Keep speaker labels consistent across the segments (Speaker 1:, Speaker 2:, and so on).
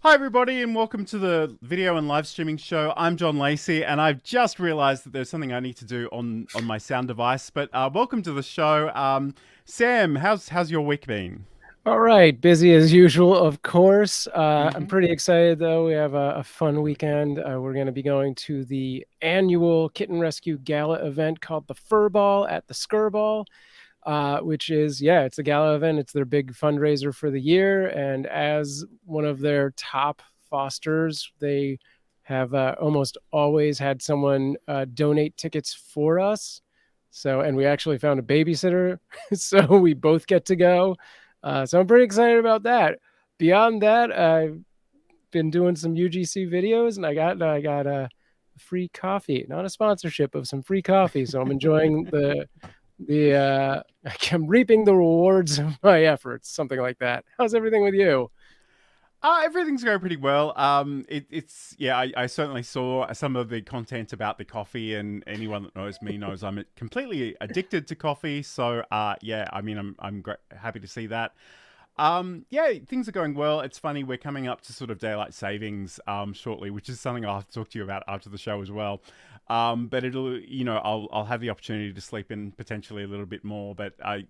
Speaker 1: Hi everybody and welcome to the video and live streaming show. I'm John Lacey and I've just realized that there's something I need to do on my sound device, but welcome to the show. Sam, how's your week been?
Speaker 2: All right, busy as usual, of course. I'm
Speaker 1: Hmm.
Speaker 2: pretty excited though. We have a fun weekend. We're going to be going to the annual Kitten Rescue Gala event called the Fur Ball at the Skirball, which is, yeah, it's a gala event. It's their big fundraiser for the year. And as one of their top fosters, they have almost always had someone donate tickets for us. So, and we actually found a babysitter, so we both get to go. So I'm pretty excited about that. Beyond that, I've been doing some UGC videos, and I got a free coffee, not a sponsorship of some free coffee. So I'm enjoying the I'm reaping the rewards of my efforts, something like that. How's everything with you?
Speaker 1: Everything's going pretty well. It's yeah, I certainly saw some of the content about the coffee, and anyone that knows me knows I'm completely addicted to coffee. So yeah, I mean, happy to see that. Yeah, things are going well. It's funny, we're coming up to sort of daylight savings shortly, which is something I'll have to talk to you about after the show as well. But it'll, I'll have the opportunity to sleep in potentially a little bit more, but I,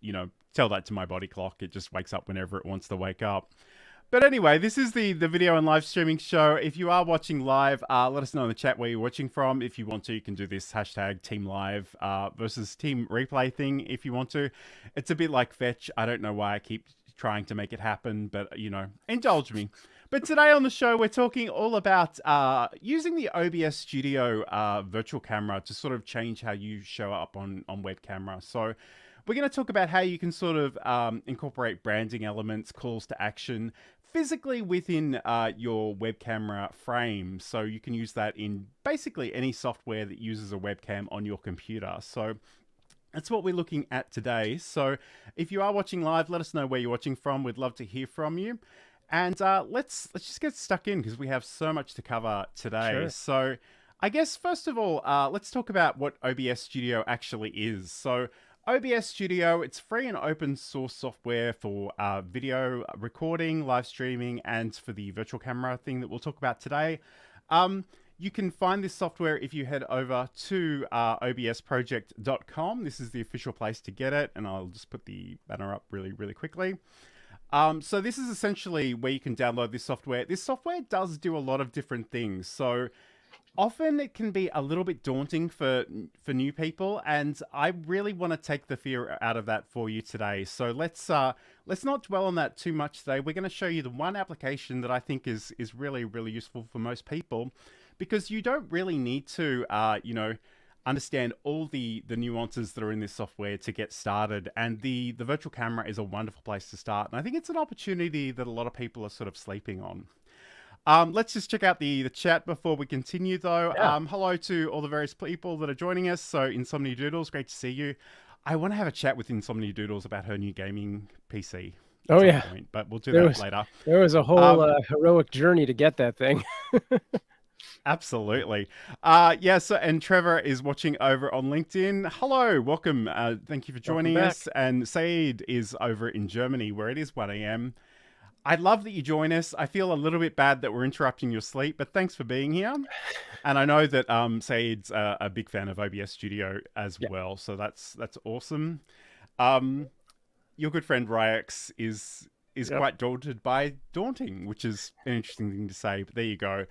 Speaker 1: tell that to my body clock. It just wakes up whenever it wants to wake up. But anyway, this is the video and live streaming show. If you are watching live, let us know in the chat where you're watching from. If you want to, you can do this hashtag Team Live versus Team Replay thing if you want to. It's a bit like Fetch. I don't know why I keep trying to make it happen, but indulge me. But today on the show, we're talking all about using the OBS Studio Virtual Camera to sort of change how you show up on web camera. So we're going to talk about how you can sort of incorporate branding elements, calls to action, physically within your web camera frame. So you can use that in basically any software that uses a webcam on your computer. So that's what we're looking at today. So if you are watching live, let us know where you're watching from. We'd love to hear from you. And let's just get stuck in because we have so much to cover today.
Speaker 2: Sure.
Speaker 1: So I guess first of all, let's talk about what OBS Studio actually is. So OBS Studio, it's free and open source software for video recording, live streaming, and for the virtual camera thing that we'll talk about today. You can find this software if you head over to obsproject.com. This is the official place to get it, and I'll just put the banner up really, really quickly. So this is essentially where you can download this software. This software does do a lot of different things. So often it can be a little bit daunting for new people, and I really want to take the fear out of that for you today. So let's not dwell on that too much today. We're going to show you the one application that I think is really, really useful for most people, because you don't really need to understand all the nuances that are in this software to get started. And the virtual camera is a wonderful place to start, and I think it's an opportunity that a lot of people are sort of sleeping on. Let's just check out the chat before we continue, though.
Speaker 2: Yeah.
Speaker 1: Hello to all the various people that are joining us. So, Insomnia Doodles, great to see you. I want to have a chat with Insomnia Doodles about her new gaming PC at
Speaker 2: Oh
Speaker 1: some
Speaker 2: yeah.
Speaker 1: point, but we'll do
Speaker 2: There
Speaker 1: that
Speaker 2: was
Speaker 1: later.
Speaker 2: there was a whole
Speaker 1: Um,
Speaker 2: heroic journey to get that thing.
Speaker 1: Absolutely. Yeah, so, and Trevor is watching over on LinkedIn. Hello, welcome. Thank you for
Speaker 2: Welcome
Speaker 1: joining
Speaker 2: back.
Speaker 1: us. And Saeed is over in Germany, where it is 1 a.m. I love that you join us. I feel a little bit bad that we're interrupting your sleep, but thanks for being here. And I know that Saeed's a big fan of OBS Studio as
Speaker 2: Yeah.
Speaker 1: well, so that's awesome. Um, your good friend Ryax is
Speaker 2: Yep.
Speaker 1: quite daunting, which is an interesting thing to say. But there you go.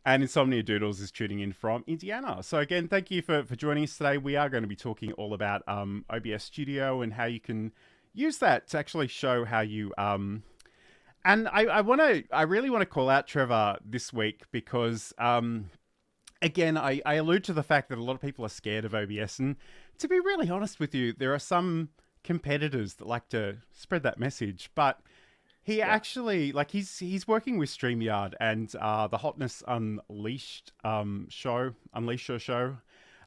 Speaker 1: And Insomnia Doodles is tuning in from Indiana. So again, thank you for joining us today. We are going to be talking all about OBS Studio and how you can use that to actually show how you and I really want to call out Trevor this week because again, I allude to the fact that a lot of people are scared of OBS, and to be really honest with you, there are some competitors that like to spread that message, but he
Speaker 2: Yeah.
Speaker 1: actually, like, he's working with StreamYard and the Hotness Unleashed show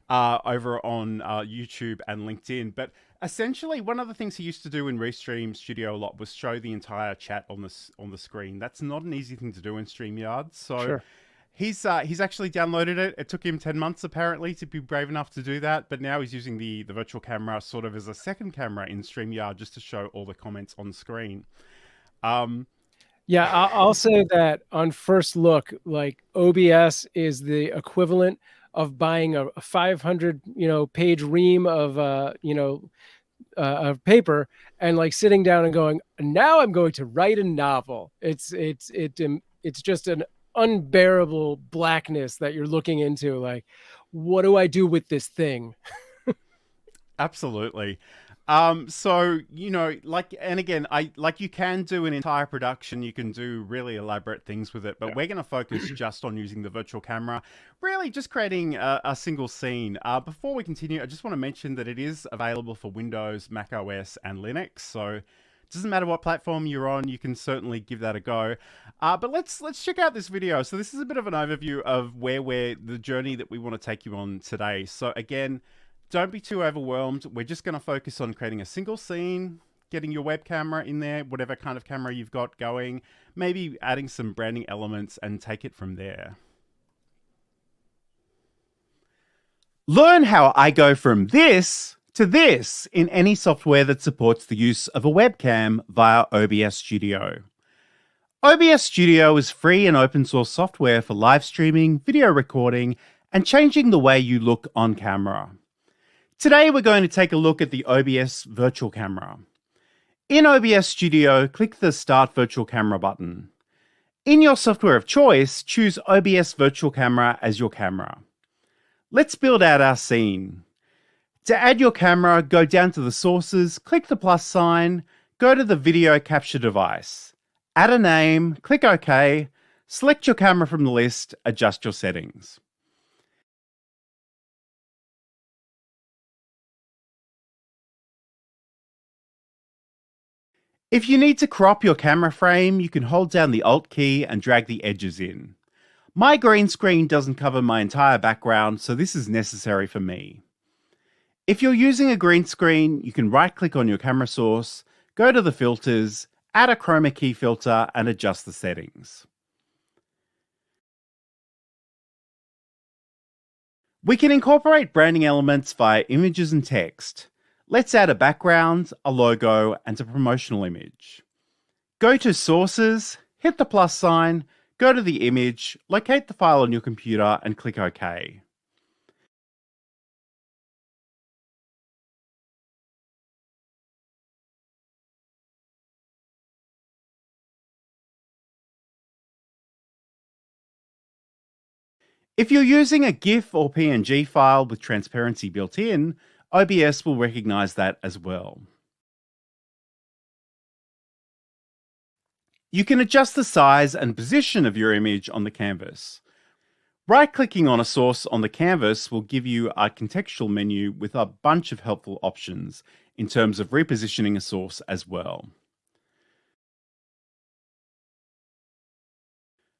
Speaker 1: over on YouTube and LinkedIn. But essentially, one of the things he used to do in Restream Studio a lot was show the entire chat on the screen. That's not an easy thing to do in StreamYard. So
Speaker 2: Sure.
Speaker 1: he's actually downloaded it. It took him 10 months apparently to be brave enough to do that, but now he's using the virtual camera sort of as a second camera in StreamYard just to show all the comments on screen. Um,
Speaker 2: Yeah, I'll say that on first look, like OBS is the equivalent of buying a 500, page ream of, of paper and like sitting down and going, now I'm going to write a novel. It's just an unbearable blackness that you're looking into. Like, what do I do with this thing?
Speaker 1: Absolutely. So like, and again, you can do an entire production. You can do really elaborate things with it, but we're going to focus just on using the virtual camera, really just creating a single scene. Before we continue, I just want to mention that it is available for Windows, Mac OS, and Linux. So it doesn't matter what platform you're on, you can certainly give that a go. But let's check out this video. So this is a bit of an overview of the journey that we want to take you on today. So again, don't be too overwhelmed. We're just going to focus on creating a single scene, getting your web camera in there, whatever kind of camera you've got going, maybe adding some branding elements and take it from there. Learn how I go from this to this in any software that supports the use of a webcam via OBS Studio. OBS Studio is free and open source software for live streaming, video recording, and changing the way you look on camera. Today, we're going to take a look at the OBS Virtual Camera. In OBS Studio, click the Start Virtual Camera button. In your software of choice, choose OBS Virtual Camera as your camera. Let's build out our scene. To add your camera, go down to the sources, click the plus sign, go to the video capture device. Add a name, click OK, select your camera from the list, adjust your settings. If you need to crop your camera frame, you can hold down the Alt key and drag the edges in. My green screen doesn't cover my entire background, so this is necessary for me. If you're using a green screen, you can right-click on your camera source, go to the filters, add a chroma key filter, and adjust the settings. We can incorporate branding elements via images and text. Let's add a background, a logo, and a promotional image. Go to Sources, hit the plus sign, go to the image, locate the file on your computer, and click OK. If you're using a GIF or PNG file with transparency built in, OBS will recognize that as well. You can adjust the size and position of your image on the canvas. Right-clicking on a source on the canvas will give you a contextual menu with a bunch of helpful options in terms of repositioning a source as well.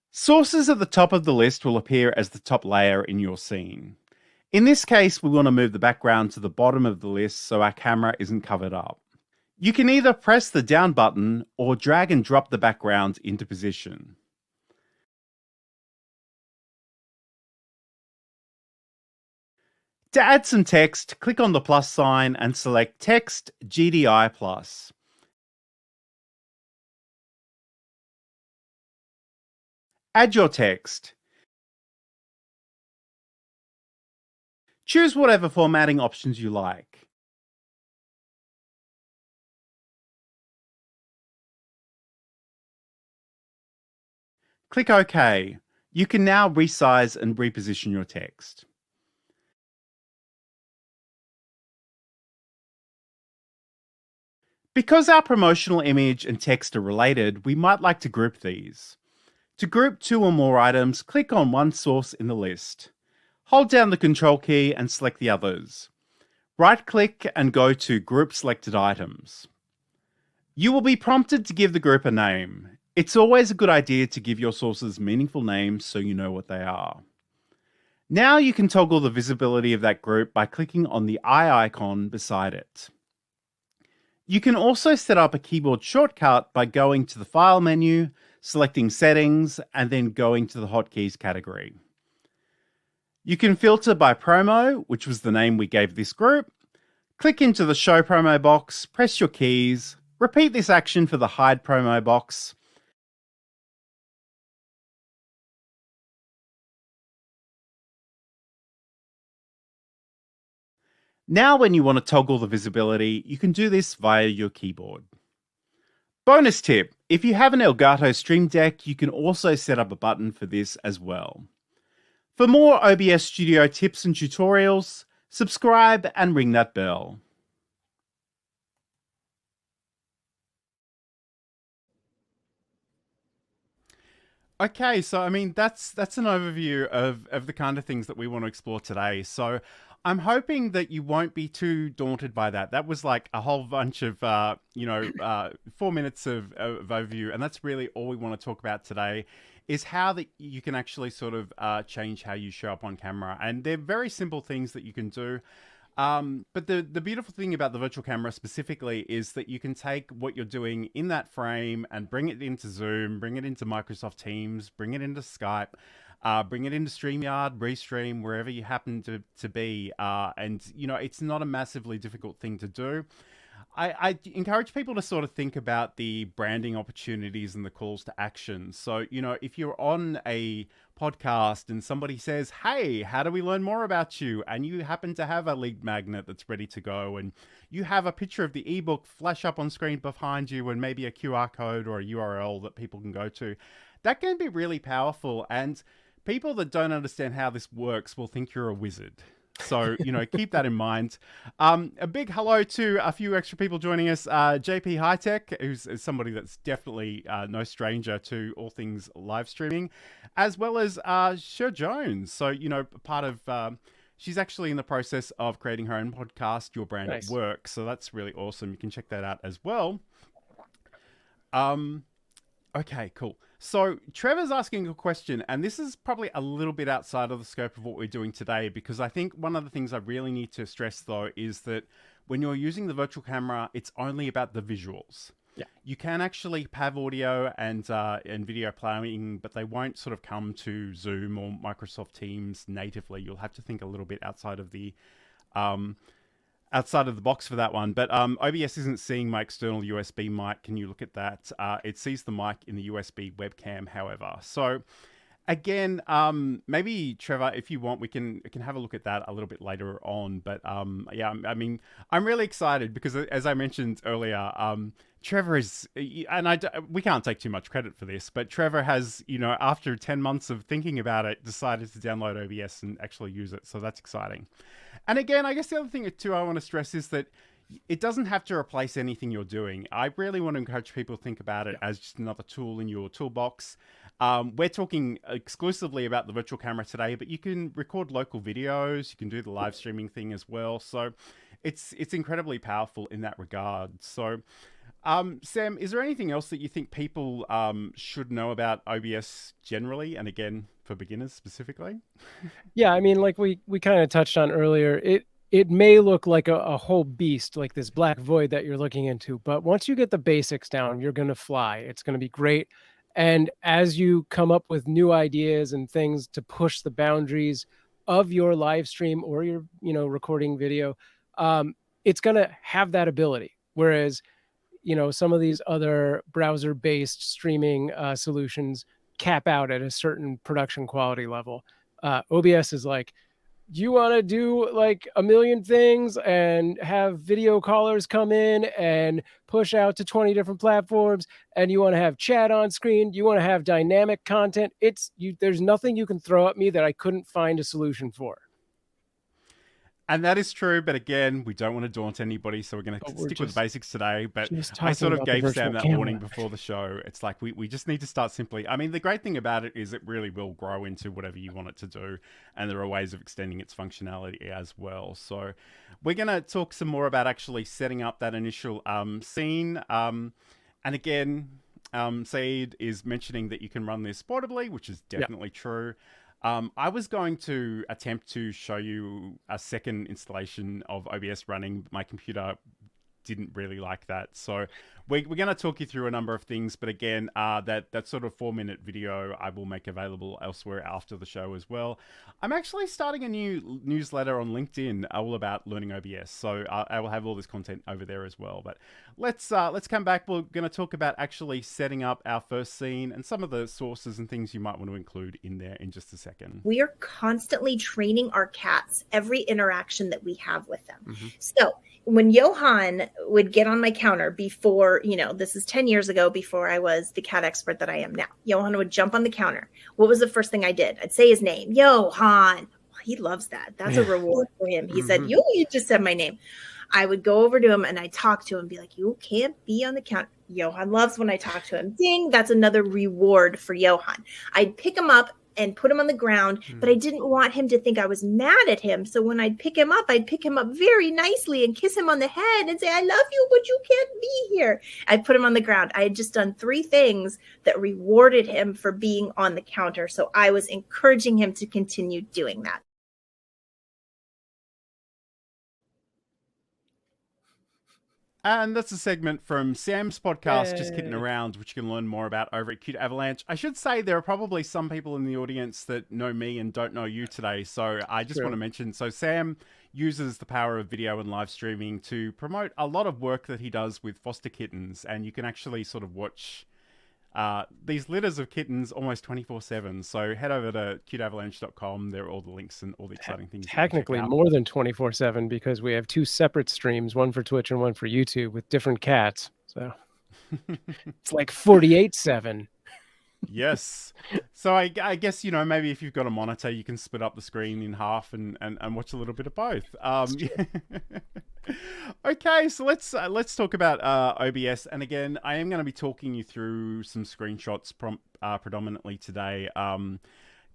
Speaker 1: Sources at the top of the list will appear as the top layer in your scene. In this case, we want to move the background to the bottom of the list so our camera isn't covered up. You can either press the down button or drag and drop the background into position. To add some text, click on the plus sign and select Text GDI+. Add your text. Choose whatever formatting options you like. Click OK. You can now resize and reposition your text. Because our promotional image and text are related, we might like to group these. To group two or more items, click on one source in the list. Hold down the Control key and select the others. Right-click and go to Group Selected Items. You will be prompted to give the group a name. It's always a good idea to give your sources meaningful names so you know what they are. Now you can toggle the visibility of that group by clicking on the eye icon beside it. You can also set up a keyboard shortcut by going to the File menu, selecting Settings, and then going to the Hotkeys category. You can filter by promo, which was the name we gave this group. Click into the Show Promo box, press your keys, repeat this action for the Hide Promo box. Now, when you want to toggle the visibility, you can do this via your keyboard. Bonus tip, if you have an Elgato Stream Deck, you can also set up a button for this as well. For more OBS Studio tips and tutorials, subscribe and ring that bell. Okay, so I mean that's an overview of the kind of things that we want to explore today. So I'm hoping that you won't be too daunted by that. That was like a whole bunch of 4 minutes of overview, and that's really all we want to talk about today. Is how that you can actually sort of change how you show up on camera, and they're very simple things that you can do. But the beautiful thing about the virtual camera specifically is that you can take what you're doing in that frame and bring it into Zoom, bring it into Microsoft Teams, bring it into Skype, bring it into StreamYard, Restream, wherever you happen to be. And, you know, it's not a massively difficult thing to do. I encourage people to sort of think about the branding opportunities and the calls to action. So, you know, if you're on a podcast and somebody says, hey, how do we learn more about you? And you happen to have a lead magnet that's ready to go, and you have a picture of the ebook flash up on screen behind you, and maybe a QR code or a URL that people can go to, that can be really powerful. And people that don't understand how this works will think you're a wizard. So, you know, keep that in mind. A big hello to a few extra people joining us. JP Hightech, who's somebody that's definitely no stranger to all things live streaming, as well as Sher Jones. So, you know, part of, she's actually in the process of creating her own podcast, Your Brand at Work. So that's really awesome. You can check that out as well. Okay, cool. So Trevor's asking a question, and this is probably a little bit outside of the scope of what we're doing today, because I think one of the things I really need to stress, though, is that when you're using the virtual camera, it's only about the visuals.
Speaker 2: Yeah.
Speaker 1: You can actually have audio and video playing, but they won't sort of come to Zoom or Microsoft Teams natively. You'll have to think a little bit outside of the box for that one. But OBS isn't seeing my external USB mic. Can you look at that? It sees the mic in the USB webcam, however. So again, maybe Trevor, if you want, we can have a look at that a little bit later on. But yeah, I mean, I'm really excited because, as I mentioned earlier, Trevor is, and we can't take too much credit for this, but Trevor has, you know, after 10 months of thinking about it, decided to download OBS and actually use it. So that's exciting. And again, I guess the other thing too I want to stress is that it doesn't have to replace anything you're doing. I really want to encourage people to think about it as just another tool in your toolbox. We're talking exclusively about the virtual camera today, but you can record local videos. You can do the live streaming thing as well. So it's incredibly powerful in that regard. So Sam, is there anything else that you think people should know about OBS generally, and again for beginners specifically?
Speaker 2: Yeah, I mean, like we kind of touched on earlier, it may look like a whole beast, like this black void that you're looking into, but once you get the basics down, you're going to fly. It's going to be great. And as you come up with new ideas and things to push the boundaries of your live stream or your, you know, recording video, it's going to have that ability. Whereas, you know, some of these other browser-based streaming solutions cap out at a certain production quality level. OBS is like, you want to do like a million things and have video callers come in and push out to 20 different platforms, and you want to have chat on screen, you want to have dynamic content. There's nothing you can throw at me that I couldn't find a solution for.
Speaker 1: And that is true, but again, we don't want to daunt anybody, so we're going to stick with the basics today. But I sort of gave Sam that warning before the show. It's like we just need to start simply. I mean, the great thing about it is it really will grow into whatever you want it to do, and there are ways of extending its functionality as well. So we're going to talk some more about actually setting up that initial scene. And again, Saeed is mentioning that you can run this portably, which is definitely true. I was going to attempt to show you a second installation of OBS running. My computer didn't really like that. So we're going to talk you through a number of things, but again, that sort of 4-minute video I will make available elsewhere after the show as well. I'm actually starting a new newsletter on LinkedIn all about learning OBS, so I will have all this content over there as well. But let's come back. We're going to talk about actually setting up our first scene and some of the sources and things you might want to include in there in just a second.
Speaker 3: We are constantly training our cats every interaction that we have with them. So when Johan would get on my counter before, this is 10 years ago, before I was the cat expert that I am now, Johan would jump on the counter. What was the first thing I did? I'd say his name, Johan. He loves that. That's a reward for him. He said, you just said my name. I would go over to him and I'd talk to him and be like, you can't be on the counter. Johan loves when I talk to him. Ding, that's another reward for Johan. I'd pick him up and put him on the ground, but I didn't want him to think I was mad at him. So when I'd pick him up very nicely and kiss him on the head and say, I love you, but you can't be here. I'd put him on the ground. I had just done 3 things that rewarded him for being on the counter. So I was encouraging him to continue doing that.
Speaker 1: And that's a segment from Sam's podcast, Just Kidding Around, which you can learn more about over at Cute Avalanche. I should say there are probably some people in the audience that know me and don't know you today. So I just want to mention, so Sam uses the power of video and live streaming to promote a lot of work that he does with foster kittens. And you can actually sort of watch these litters of kittens almost 24/7. So head over to cuteavalanche.com. There are all the links and all the exciting things.
Speaker 2: Technically more than 24/7 because we have 2 separate streams, one for Twitch and one for YouTube with different cats. So it's like 48/7.
Speaker 1: Yes. So I guess, maybe if you've got a monitor, you can split up the screen in half and watch a little bit of both. Okay, so let's talk about OBS. And again, I am going to be talking you through some screenshots predominantly today.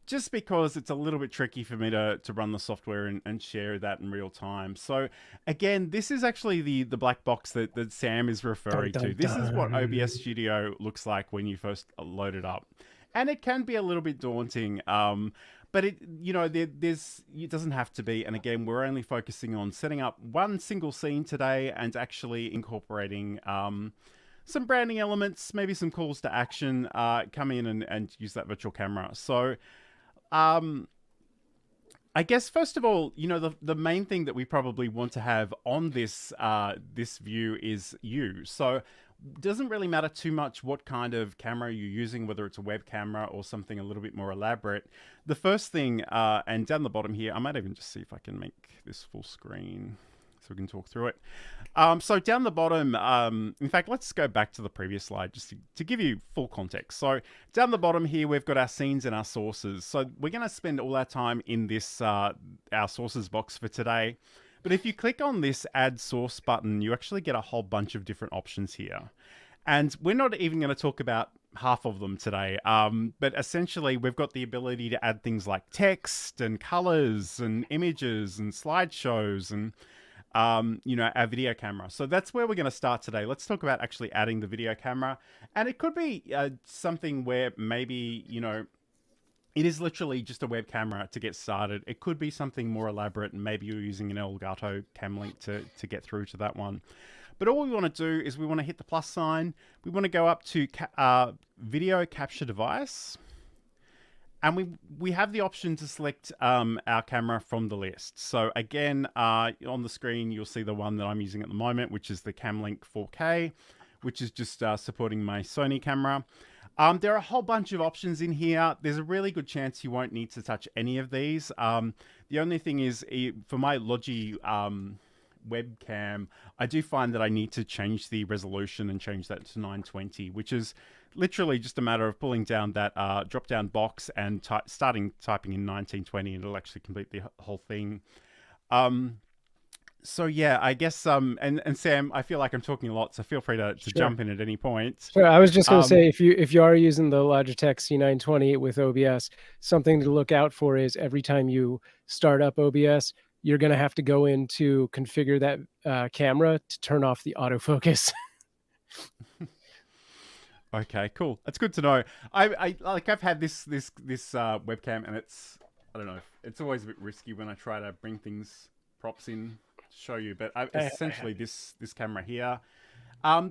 Speaker 1: Just because it's a little bit tricky for me to run the software and share that in real time. So again, this is actually the black box that Sam is referring to. This is what OBS Studio looks like when you first load it up. And it can be a little bit daunting, but it doesn't have to be. And again, we're only focusing on setting up one single scene today and actually incorporating some branding elements, maybe some calls to action, come in and use that virtual camera. So I guess first of all, the main thing that we probably want to have on this view is you. So it doesn't really matter too much what kind of camera you're using, whether it's a web camera or something a little bit more elaborate. The first thing, and down the bottom here, I might even just see if I can make this full screen so we can talk through it. So down the bottom, in fact, let's go back to the previous slide just to give you full context. So down the bottom here, we've got our scenes and our sources. So we're going to spend all our time in this, our sources box for today. But if you click on this add source button, you actually get a whole bunch of different options here. And we're not even going to talk about half of them today. But essentially, we've got the ability to add things like text and colors and images and slideshows and our video camera. So that's where we're going to start today. Let's talk about actually adding the video camera. And it could be something where maybe, it is literally just a web camera to get started. It could be something more elaborate, and maybe you're using an Elgato Cam Link to get through to that one. But all we want to do is we want to hit the plus sign. We want to go up to video capture device. And we have the option to select our camera from the list. So again, on the screen, you'll see the one that I'm using at the moment, which is the Cam Link 4K, which is just supporting my Sony camera. There are a whole bunch of options in here. There's a really good chance you won't need to touch any of these. The only thing is, for my Logi webcam, I do find that I need to change the resolution and change that to 920, which is literally just a matter of pulling down that drop-down box and starting typing in 1920, and it'll actually complete the whole thing. So yeah, I guess and Sam, I feel like I'm talking a lot, so feel free to jump in at any point.
Speaker 2: Sure. I was just going to say, if you are using the Logitech C920 with OBS, something to look out for is every time you start up OBS, you're going to have to go in to configure that camera to turn off the autofocus.
Speaker 1: Okay, cool. That's good to know. I've had this webcam, and it's, I don't know, it's always a bit risky when I try to bring props in show you, but
Speaker 2: I
Speaker 1: essentially this camera here.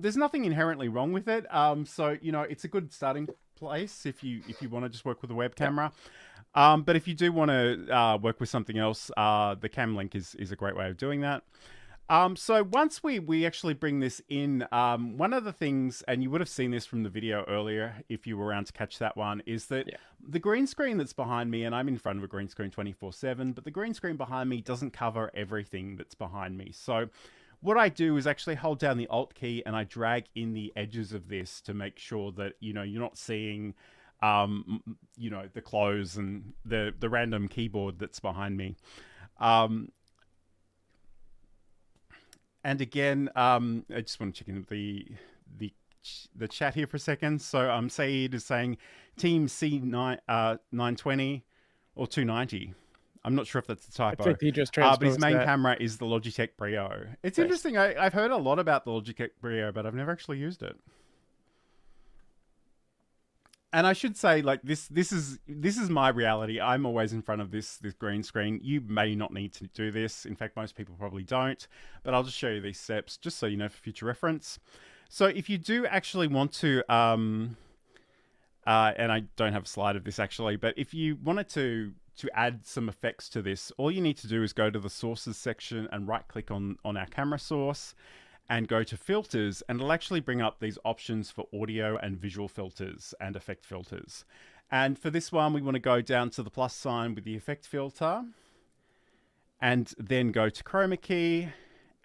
Speaker 1: There's nothing inherently wrong with it. So it's a good starting place if you want to just work with a web camera. But if you do want to work with something else, the Cam Link is a great way of doing that. So once we actually bring this in, one of the things, and you would have seen this from the video earlier if you were around to catch that one, is that the green screen that's behind me, and I'm in front of a green screen 24/7, but the green screen behind me doesn't cover everything that's behind me. So what I do is actually hold down the Alt key and I drag in the edges of this to make sure that, you're not seeing, the clothes and the random keyboard that's behind me. And again, I just want to check in the chat here for a second. So Saeed is saying Team C9 920 or 290. I'm not sure if that's a typo.
Speaker 2: I think he just
Speaker 1: but his main
Speaker 2: that.
Speaker 1: camera is the Logitech Brio. It's interesting. I've heard a lot about the Logitech Brio, but I've never actually used it. And I should say, like, this is my reality. I'm always in front of this green screen. You may not need to do this. In fact, most people probably don't. But I'll just show you these steps, just so you know for future reference. So if you do actually want to, and I don't have a slide of this actually, but if you wanted to add some effects to this, all you need to do is go to the sources section and right click on our camera source and go to filters, and it'll actually bring up these options for audio and visual filters and effect filters. And for this one, we want to go down to the plus sign with the effect filter and then go to chroma key,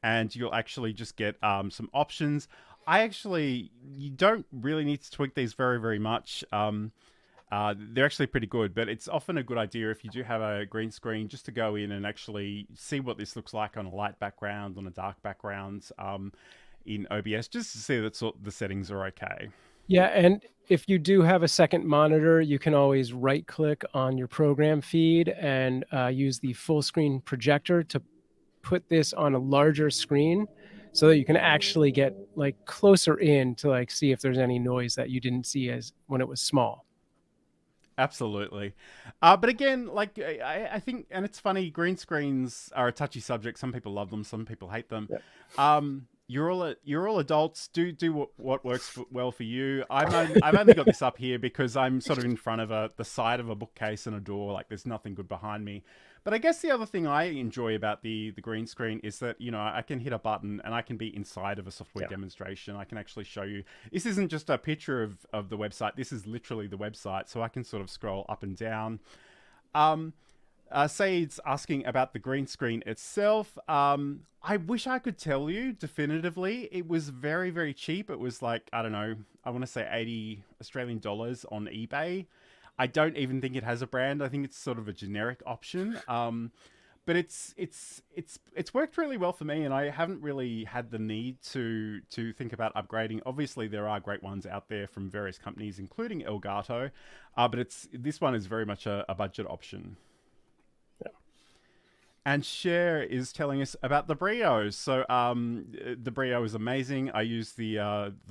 Speaker 1: and you'll actually just get some options. You don't really need to tweak these very, very much. They're actually pretty good, but it's often a good idea if you do have a green screen just to go in and actually see what this looks like on a light background, on a dark background in OBS, just to see that the settings are okay.
Speaker 2: Yeah, and if you do have a second monitor, you can always right-click on your program feed and use the full screen projector to put this on a larger screen so that you can actually get like closer in to like see if there's any noise that you didn't see as when it was small.
Speaker 1: Absolutely. But again, like I think, and it's funny, green screens are a touchy subject. Some people love them, some people hate them. Yep. You're all adults. Do what works well for you. I've only got this up here because I'm sort of in front of the side of a bookcase and a door. Like there's nothing good behind me. But I guess the other thing I enjoy about the green screen is that, I can hit a button and I can be inside of a software demonstration. I can actually show you. This isn't just a picture of the website. This is literally the website. So I can sort of scroll up and down. Saeed's asking about the green screen itself. I wish I could tell you definitively. It was very, very cheap. It was like, I don't know, I want to say 80 Australian dollars on eBay. I don't even think it has a brand. I think it's sort of a generic option. But it's worked really well for me, and I haven't really had the need to think about upgrading. Obviously, there are great ones out there from various companies, including Elgato, but this one is very much a budget option. And Cher is telling us about the Brio. So the Brio is amazing. I used the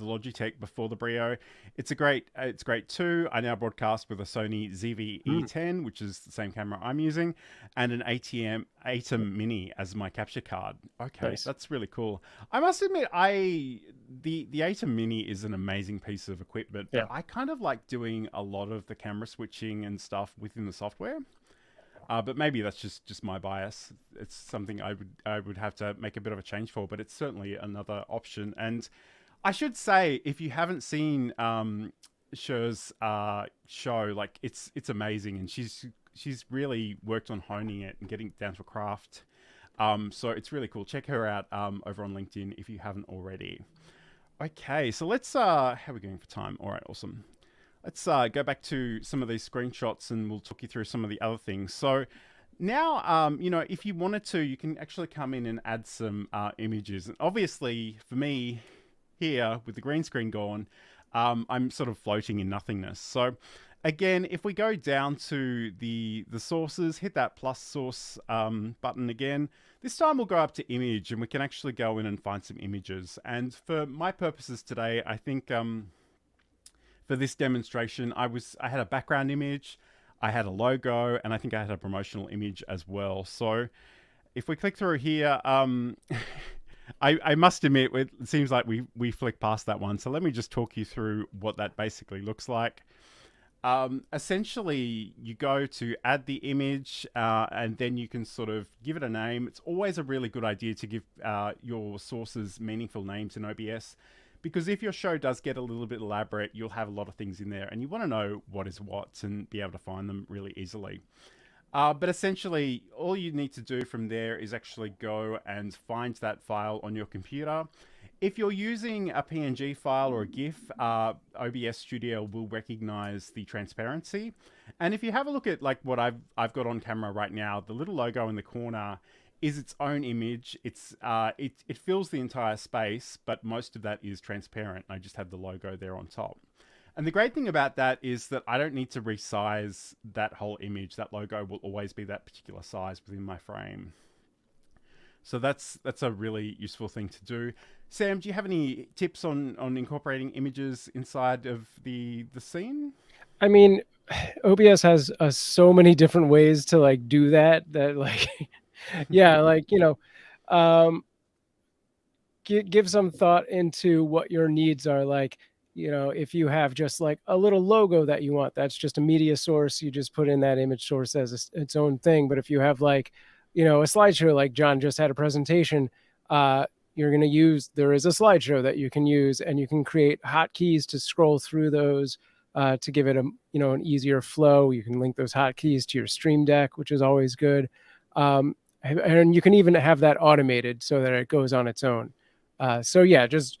Speaker 1: Logitech before the Brio. It's great too. I now broadcast with a Sony ZV-E10, which is the same camera I'm using, and an ATEM Mini as my capture card. Okay, nice. That's really cool. I must admit, the ATEM Mini is an amazing piece of equipment, but I kind of like doing a lot of the camera switching and stuff within the software. But maybe that's just my bias. It's something I would have to make a bit of a change for, but it's certainly another option. And I should say, if you haven't seen Cher's show, like it's amazing, and she's really worked on honing it and getting it down to a craft. So it's really cool. Check her out over on LinkedIn if you haven't already. Okay, so let's how are we going for time? All right, awesome. Let's go back to some of these screenshots and we'll talk you through some of the other things. So now, if you wanted to, you can actually come in and add some images. And obviously, for me here with the green screen gone, I'm sort of floating in nothingness. So again, if we go down to the sources, hit that plus source button again. This time we'll go up to image and we can actually go in and find some images. And for my purposes today, I think... for this demonstration, I had a background image, I had a logo, and I think I had a promotional image as well. So if we click through here, I must admit, it seems like we flick past that one. So let me just talk you through what that basically looks like. Essentially, you go to add the image, and then you can sort of give it a name. It's always a really good idea to give your sources meaningful names in OBS, because if your show does get a little bit elaborate, you'll have a lot of things in there, and you want to know what is what and be able to find them really easily. But essentially, all you need to do from there is actually go and find that file on your computer. If you're using a PNG file or a GIF, OBS Studio will recognize the transparency. And if you have a look at like what I've got on camera right now, the little logo in the corner is its own image. It fills the entire space, but most of that is transparent. I just have the logo there on top. And the great thing about that is that I don't need to resize that whole image. That logo will always be that particular size within my frame. So that's a really useful thing to do. Sam, do you have any tips on incorporating images inside of the scene?
Speaker 2: I mean, OBS has so many different ways to like do that like, yeah, like, you know, give some thought into what your needs are. Like, you know, if you have just like a little logo that you want, that's just a media source. You just put in that image source as its own thing. But if you have like, you know, a slideshow, like John just had a presentation, you're going to use, there is a slideshow that you can use, and you can create hotkeys to scroll through those to give it a, you know, an easier flow. You can link those hotkeys to your Stream Deck, which is always good. And you can even have that automated so that it goes on its own. So yeah, just,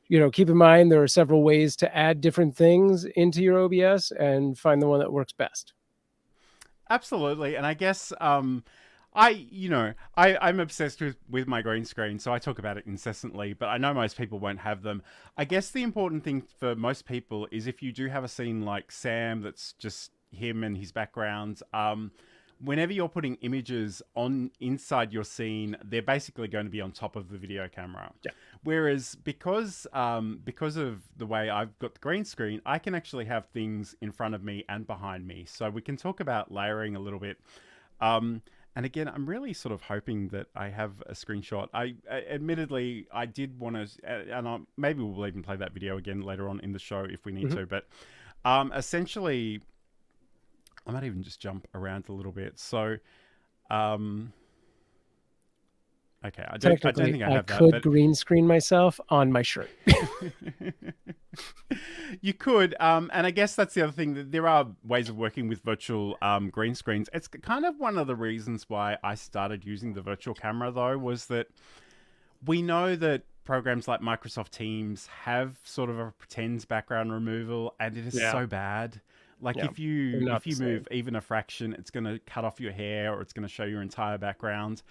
Speaker 2: you know, keep in mind there are several ways to add different things into your OBS and find the one that works best.
Speaker 1: Absolutely. And I guess I'm obsessed with my green screen, so I talk about it incessantly, but I know most people won't have them. I guess the important thing for most people is if you do have a scene like Sam that's just him and his background, whenever you're putting images on inside your scene, they're basically going to be on top of the video camera.
Speaker 2: Yeah.
Speaker 1: Whereas because of the way I've got the green screen, I can actually have things in front of me and behind me. So we can talk about layering a little bit. And again, I'm really sort of hoping that I have a screenshot. Admittedly, I did want to, and maybe we'll even play that video again later on in the show if we need to. But essentially, I might even just jump around a little bit. So, okay, I don't think I have that.
Speaker 2: I could green screen myself on my shirt.
Speaker 1: You could, and I guess that's the other thing, that there are ways of working with virtual green screens. It's kind of one of the reasons why I started using the virtual camera, though, was that we know that programs like Microsoft Teams have sort of a pretend background removal, and it is so bad. Like if you move even a fraction, it's going to cut off your hair, or it's going to show your entire background.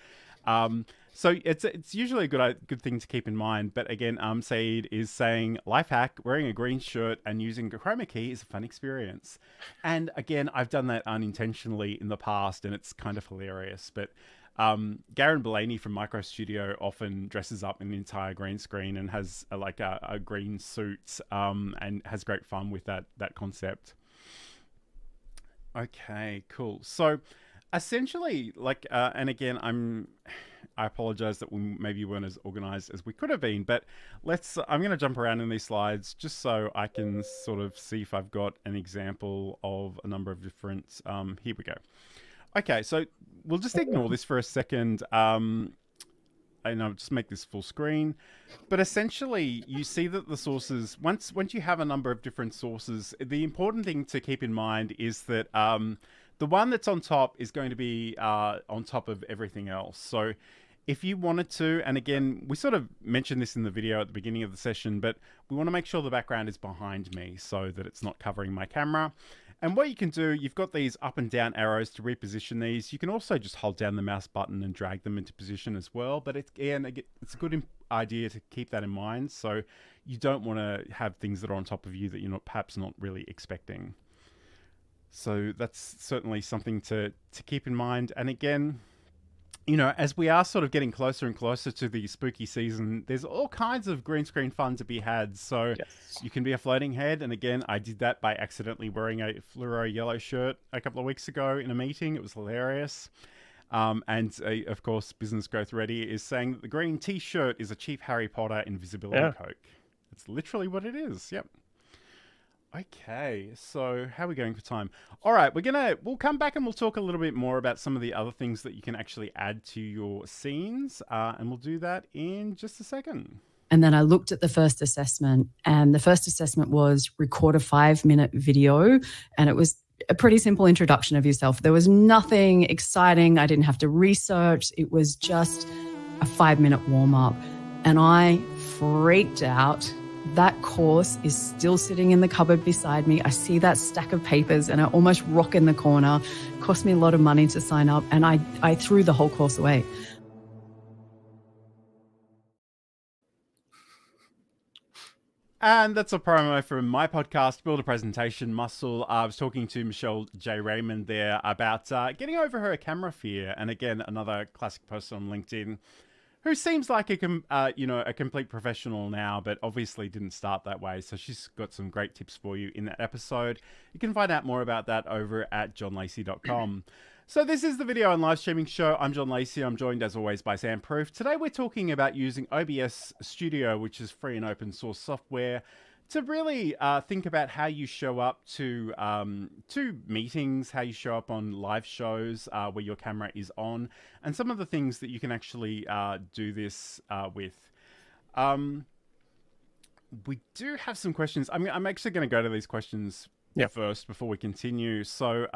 Speaker 1: So it's usually a good thing to keep in mind. But again, Saeed is saying, life hack, wearing a green shirt and using a chroma key is a fun experience. And again, I've done that unintentionally in the past, and it's kind of hilarious. But Garen Bellany from Micro Studio often dresses up in an entire green screen and has a green suit, and has great fun with that concept. Okay, cool. So essentially, and again, I apologize that we maybe weren't as organized as we could have been, but I'm going to jump around in these slides just so I can sort of see if I've got an example of a number of different, here we go. Okay, so we'll just ignore this for a second. And I'll just make this full screen. But essentially, you see that the sources, once you have a number of different sources, the important thing to keep in mind is that the one that's on top is going to be on top of everything else. So if you wanted to, and again, we sort of mentioned this in the video at the beginning of the session, but we want to make sure the background is behind me so that it's not covering my camera. And what you can do, you've got these up and down arrows to reposition these. You can also just hold down the mouse button and drag them into position as well. But it's a good idea to keep that in mind. So you don't want to have things that are on top of you that you're perhaps not really expecting. So that's certainly something to keep in mind. And again, you know, as we are sort of getting closer and closer to the spooky season, there's all kinds of green screen fun to be had. So you can be a floating head. And again, I did that by accidentally wearing a fluoro yellow shirt a couple of weeks ago in a meeting. It was hilarious. Of course, Business Growth Ready is saying that the green T-shirt is a cheap Harry Potter invisibility coat. It's literally what it is. Yep. Okay, so how are we going for time? All right, we'll come back and we'll talk a little bit more about some of the other things that you can actually add to your scenes, and we'll do that in just a second.
Speaker 4: And then I looked at the first assessment, and the first assessment was record a 5-minute video, and it was a pretty simple introduction of yourself. There was nothing exciting. I didn't have to research. It was just a 5-minute warm-up, and I freaked out. That course is still sitting in the cupboard beside me. I see that stack of papers and I almost rock in the corner. It cost me a lot of money to sign up, and I threw the whole course away.
Speaker 1: And that's a promo from my podcast, Build a Presentation Muscle. I was talking to Michelle J. Raymond there about getting over her camera fear. And again, another classic person on LinkedIn who seems like a complete professional now, but obviously didn't start that way. So she's got some great tips for you in that episode. You can find out more about that over at johnlacey.com. So this is the video and live streaming show. I'm John Lacey. I'm joined as always by Sam Proof. Today we're talking about using OBS Studio, which is free and open source software, to really think about how you show up to meetings, how you show up on live shows where your camera is on, and some of the things that you can actually do this with. We do have some questions. I'm actually going to go to these questions first before we continue. So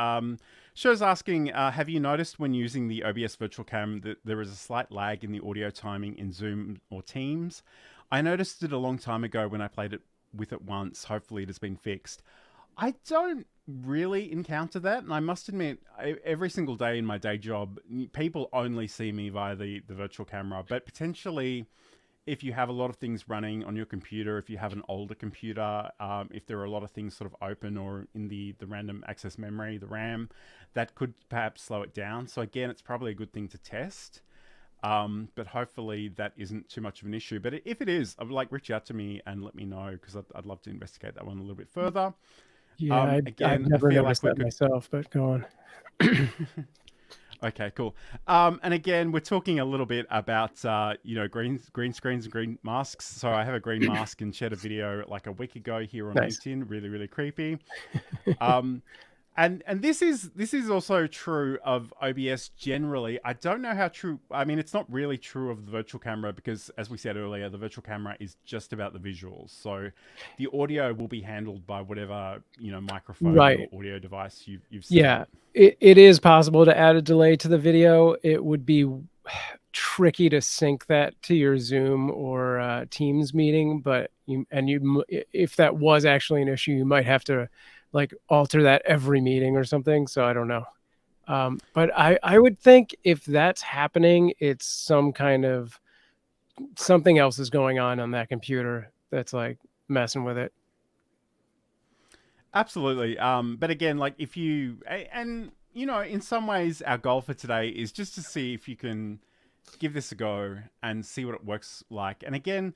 Speaker 1: show's asking, have you noticed when using the OBS Virtual Cam that there is a slight lag in the audio timing in Zoom or Teams? I noticed it a long time ago when I played it with it once. Hopefully it has been fixed. I don't really encounter that, and I must admit, every single day in my day job, people only see me via the virtual camera, but potentially if you have a lot of things running on your computer, if you have an older computer, if there are a lot of things sort of open or in the random access memory, the RAM, that could perhaps slow it down. So again, it's probably a good thing to test. But hopefully that isn't too much of an issue. But if it is, reach out to me and let me know, because I'd love to investigate that one a little bit further.
Speaker 2: Yeah, I've never noticed that myself, but go on.
Speaker 1: Okay, cool. And again, we're talking a little bit about, green screens and green masks. So I have a green mask and shared a video like a week ago here on LinkedIn. Really, really creepy. And this is also true of OBS generally. I don't know how true. I mean, it's not really true of the virtual camera because, as we said earlier, the virtual camera is just about the visuals. So the audio will be handled by whatever microphone or audio device you've set.
Speaker 2: Yeah, it is possible to add a delay to the video. It would be tricky to sync that to your Zoom or Teams meeting, but if that was actually an issue, you might have to alter that every meeting or something. So I don't know. But I would think if that's happening, it's something else is going on that computer that's messing with it.
Speaker 1: Absolutely. But again, if you, and in some ways our goal for today is just to see if you can give this a go and see what it works like. And again,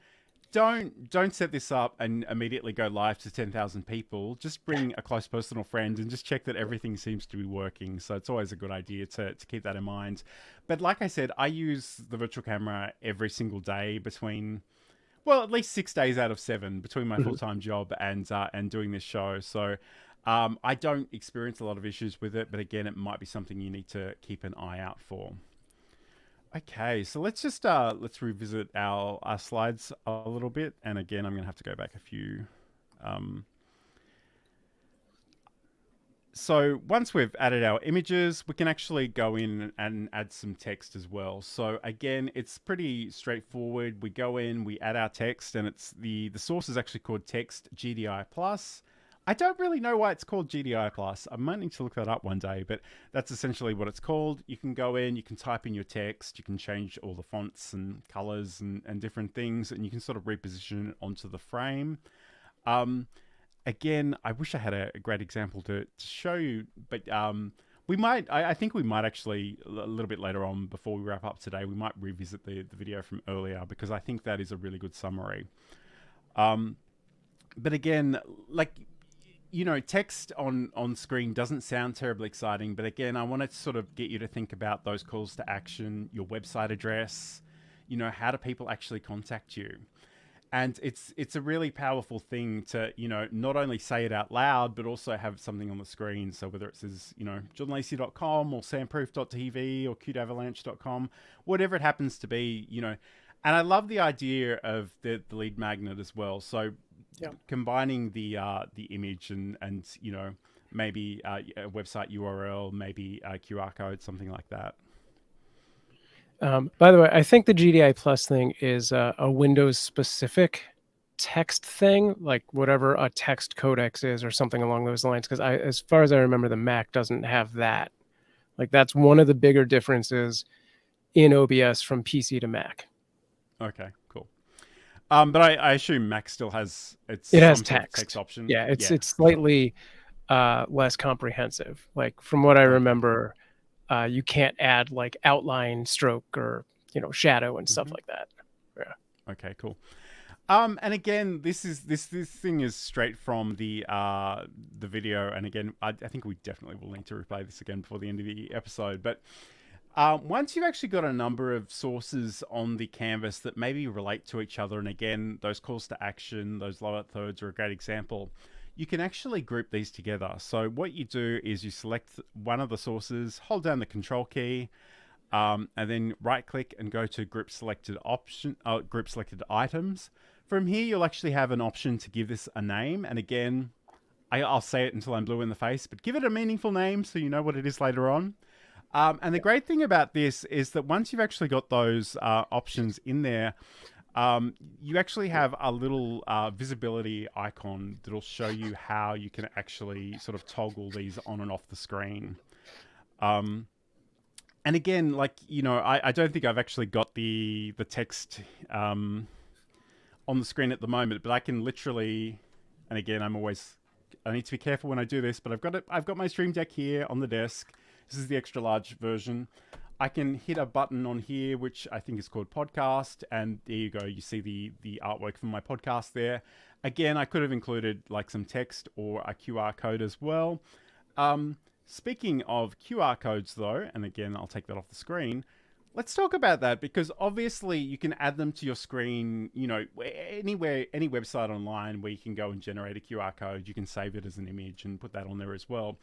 Speaker 1: don't set this up and immediately go live to 10,000 people. Just bring a close personal friend and just check that everything seems to be working. So it's always a good idea to keep that in mind. But like I said, I use the virtual camera every single day between, at least 6 days out of 7 between my full-time job and doing this show. So I don't experience a lot of issues with it. But again, it might be something you need to keep an eye out for. Okay, so let's just let's revisit our slides a little bit, and again, I'm going to have to go back a few. So once we've added our images, we can actually go in and add some text as well. So again, it's pretty straightforward. We go in, we add our text, and it's the source is actually called Text GDI Plus. I don't really know why it's called GDI Plus. I might need to look that up one day, but that's essentially what it's called. You can go in, you can type in your text, you can change all the fonts and colors and different things, and you can sort of reposition it onto the frame. Again, I wish I had a great example to show you, but I think we might actually, a little bit later on before we wrap up today, we might revisit the video from earlier, because I think that is a really good summary. But again, you know, text on screen doesn't sound terribly exciting, but again, I want to sort of get you to think about those calls to action, your website address, you know, how do people actually contact you? And it's a really powerful thing to, you know, not only say it out loud, but also have something on the screen. So whether it says, you know, johnlacey.com or sandproof.tv or cuteavalanche.com, whatever it happens to be, you know. And I love the idea of the lead magnet as well. So combining the image and you know, maybe a website URL, maybe a QR code, something like that.
Speaker 2: By the way, I think the GDI Plus thing is a Windows specific text thing, like whatever a text codex is or something along those lines. Because as far as I remember, the Mac doesn't have that. Like that's one of the bigger differences in OBS from PC to Mac.
Speaker 1: Okay, cool. But I assume Mac still has
Speaker 2: it has
Speaker 1: some sort of
Speaker 2: text.
Speaker 1: text option.
Speaker 2: Yeah, it's slightly less comprehensive. Like from what I remember, you can't add like outline, stroke, or you know, shadow and stuff like that. Yeah.
Speaker 1: Okay, cool. And again, this thing is straight from the video. And again, I think we definitely will need to replay this again before the end of the episode. But once you've actually got a number of sources on the canvas that maybe relate to each other, and again, those calls to action, those lower thirds are a great example, you can actually group these together. So what you do is you select one of the sources, hold down the control key, and then right click and go to group selected items. From here, you'll actually have an option to give this a name. And again, I'll say it until I'm blue in the face, but give it a meaningful name so you know what it is later on. And the great thing about this is that once you've actually got those options in there, you actually have a little visibility icon that'll show you how you can actually sort of toggle these on and off the screen. And again, like, you know, I don't think I've actually got the text on the screen at the moment, but I can literally, and again, I need to be careful when I do this, but I've got my Stream Deck here on the desk. This is the extra large version. I can hit a button on here, which I think is called podcast. And there you go. You see the artwork from my podcast there. Again, I could have included like some text or a QR code as well. Speaking of QR codes though, and again, I'll take that off the screen. Let's talk about that because obviously you can add them to your screen, you know, anywhere, any website online where you can go and generate a QR code. You can save it as an image and put that on there as well.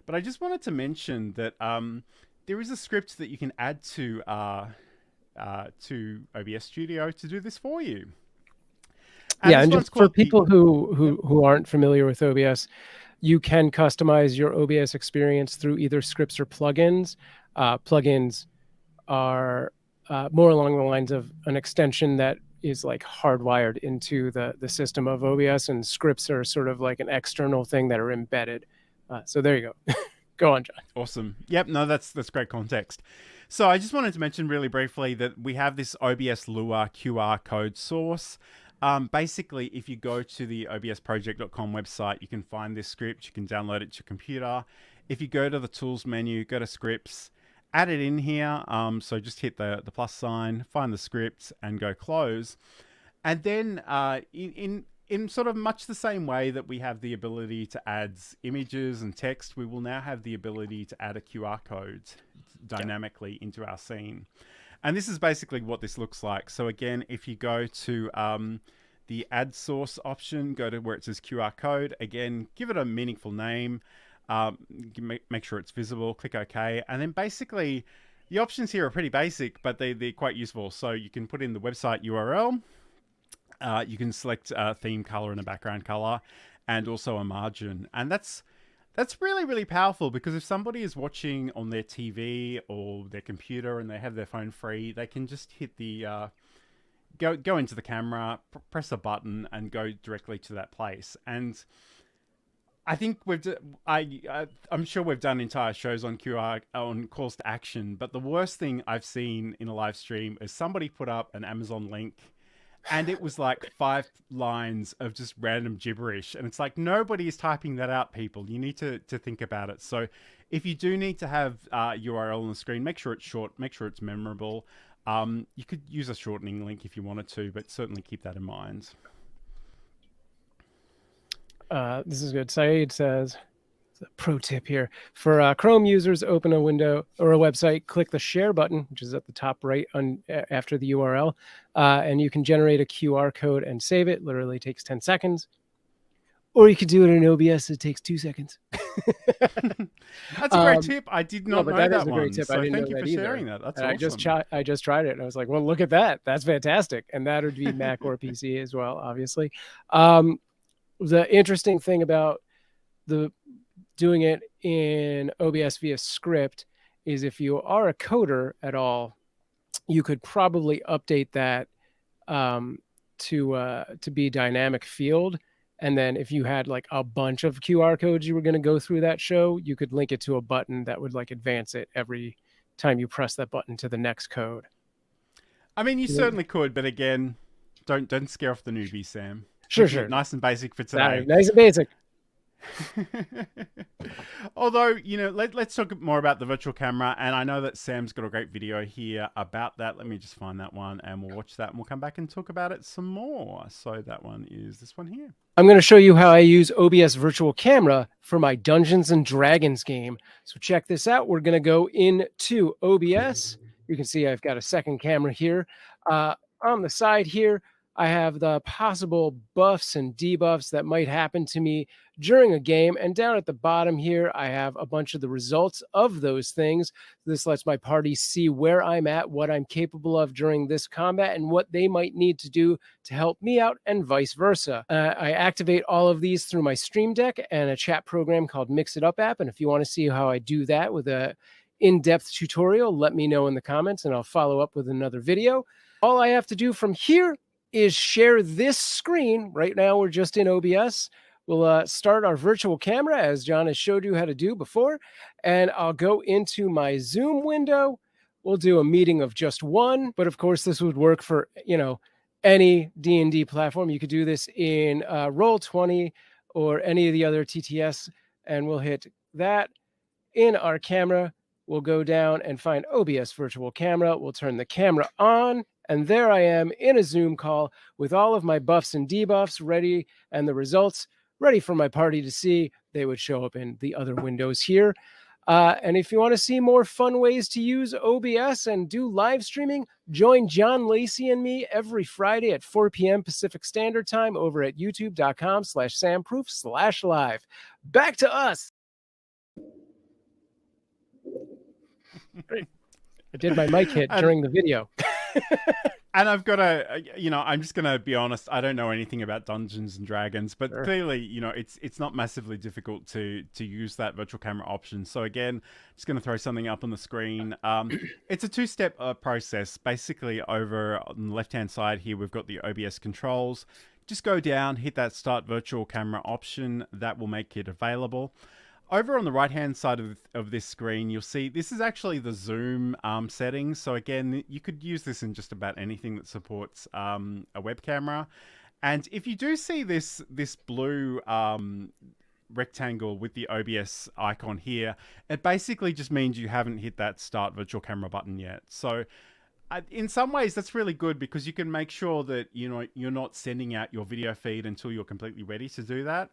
Speaker 1: But I just wanted to mention that there is a script that you can add to OBS Studio to do this for you.
Speaker 2: And just for people who aren't familiar with OBS, you can customize your OBS experience through either scripts or plugins. Plugins are more along the lines of an extension that is like hardwired into the system of OBS, and scripts are sort of like an external thing that are embedded. So there you go. Go on, John.
Speaker 1: Awesome. Yep. No, that's great context. So I just wanted to mention really briefly that we have this OBS Lua QR code source. Basically, if you go to the obsproject.com website, you can find this script. You can download it to your computer. If you go to the tools menu, go to scripts, add it in here. So just hit the plus sign, find the script, and go close. And then in sort of much the same way that we have the ability to add images and text, we will now have the ability to add a QR code dynamically into our scene. And this is basically what this looks like. So again, if you go to the add source option, go to where it says QR code, again, give it a meaningful name, make sure it's visible, click OK. And then basically the options here are pretty basic, but they're quite useful. So you can put in the website URL. You can select a theme color and a background color and also a margin. And that's really, really powerful because if somebody is watching on their TV or their computer and they have their phone free, they can just hit the, go into the camera, press a button and go directly to that place. And I think I'm sure we've done entire shows on on calls to action, but the worst thing I've seen in a live stream is somebody put up an Amazon link and it was like 5 lines of just random gibberish. And it's like, nobody is typing that out, people. You need to think about it. So if you do need to have URL on the screen, make sure it's short, make sure it's memorable. You could use a shortening link if you wanted to, but certainly keep that in mind.
Speaker 2: This is good. Saeed says, a pro tip here for Chrome users: open a window or a website, click the share button, which is at the top right after the URL, and you can generate a QR code and save it. Literally takes 10 seconds. Or you could do it in OBS. It takes 2 seconds.
Speaker 1: That's a great tip. I did not know that
Speaker 2: is a
Speaker 1: one.
Speaker 2: great tip.
Speaker 1: So
Speaker 2: I didn't
Speaker 1: thank
Speaker 2: know
Speaker 1: you
Speaker 2: that
Speaker 1: for
Speaker 2: either.
Speaker 1: sharing that. That's
Speaker 2: and
Speaker 1: awesome.
Speaker 2: I just tried it. And I was like, well, look at that. That's fantastic. And that would be Mac or PC as well, obviously. The interesting thing about doing it in OBS via script is if you are a coder at all, you could probably update that to be dynamic field. And then if you had like a bunch of QR codes you were going to go through that show, you could link it to a button that would like advance it every time you press that button to the next code.
Speaker 1: I mean, you certainly could, but again, don't scare off the newbies, Sam.
Speaker 2: Sure.
Speaker 1: Nice and basic for today.
Speaker 2: Nice and basic.
Speaker 1: Although, let's talk more about the virtual camera, and I know that Sam's got a great video here about that. Let me just find that one and we'll watch that and we'll come back and talk about it some more. So that one is this one here.
Speaker 2: I'm going to show you how I use OBS Virtual Camera for my Dungeons and Dragons game. So check this out. We're going to go into OBS. You can see I've got a second camera here. On the side here, I have the possible buffs and debuffs that might happen to me during a game. And down at the bottom here, I have a bunch of the results of those things. This lets my party see where I'm at, what I'm capable of during this combat, and what they might need to do to help me out, and vice versa. I activate all of these through my Stream Deck and a chat program called Mix It Up app. And if you want to see how I do that with a in-depth tutorial, let me know in the comments and I'll follow up with another video. All I have to do from here is share this screen. Right now, we're just in OBS. We'll start our virtual camera as John has showed you how to do before. And I'll go into my Zoom window. We'll do a meeting of just one. But of course, this would work for, any D&D platform. You could do this in Roll20 or any of the other TTS. And we'll hit that in our camera. We'll go down and find OBS Virtual Camera. We'll turn the camera on. And there I am in a Zoom call with all of my buffs and debuffs ready and the results ready for my party to see. They would show up in the other windows here. And if you want to see more fun ways to use OBS and do live streaming, join John, Lacey, and me every Friday at 4 p.m. Pacific Standard Time over at youtube.com/samproof/live. Back to us. Great. I did my mic hit during the video.
Speaker 1: And I've got I'm just going to be honest. I don't know anything about Dungeons and Dragons, but clearly, it's not massively difficult to use that virtual camera option. So again, just going to throw something up on the screen. It's a two-step process. Basically, over on the left-hand side here, we've got the OBS controls. Just go down, hit that Start Virtual Camera option. That will make it available. Over on the right-hand side of this screen, you'll see this is actually the zoom settings. So again, you could use this in just about anything that supports a web camera. And if you do see this blue rectangle with the OBS icon here, it basically just means you haven't hit that Start Virtual Camera button yet. So in some ways, that's really good because you can make sure that you're not sending out your video feed until you're completely ready to do that.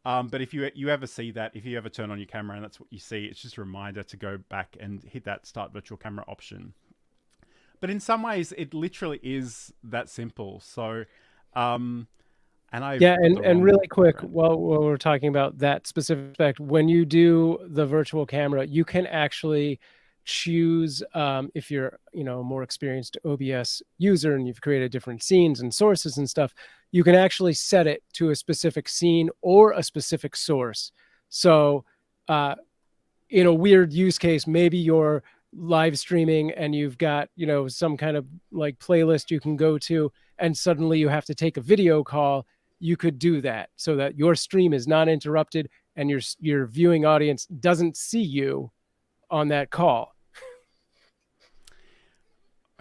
Speaker 1: But if you ever see that, if you ever turn on your camera and that's what you see, it's just a reminder to go back and hit that Start Virtual Camera option. But in some ways, it literally is that simple. So, and
Speaker 2: really quick, while we're talking about that specific aspect, when you do the virtual camera, you can actually choose if you're a more experienced OBS user and you've created different scenes and sources and stuff, you can actually set it to a specific scene or a specific source. So in a weird use case, maybe you're live streaming and you've got some kind of like playlist you can go to, and suddenly you have to take a video call. You could do that so that your stream is not interrupted and your viewing audience doesn't see you on that call.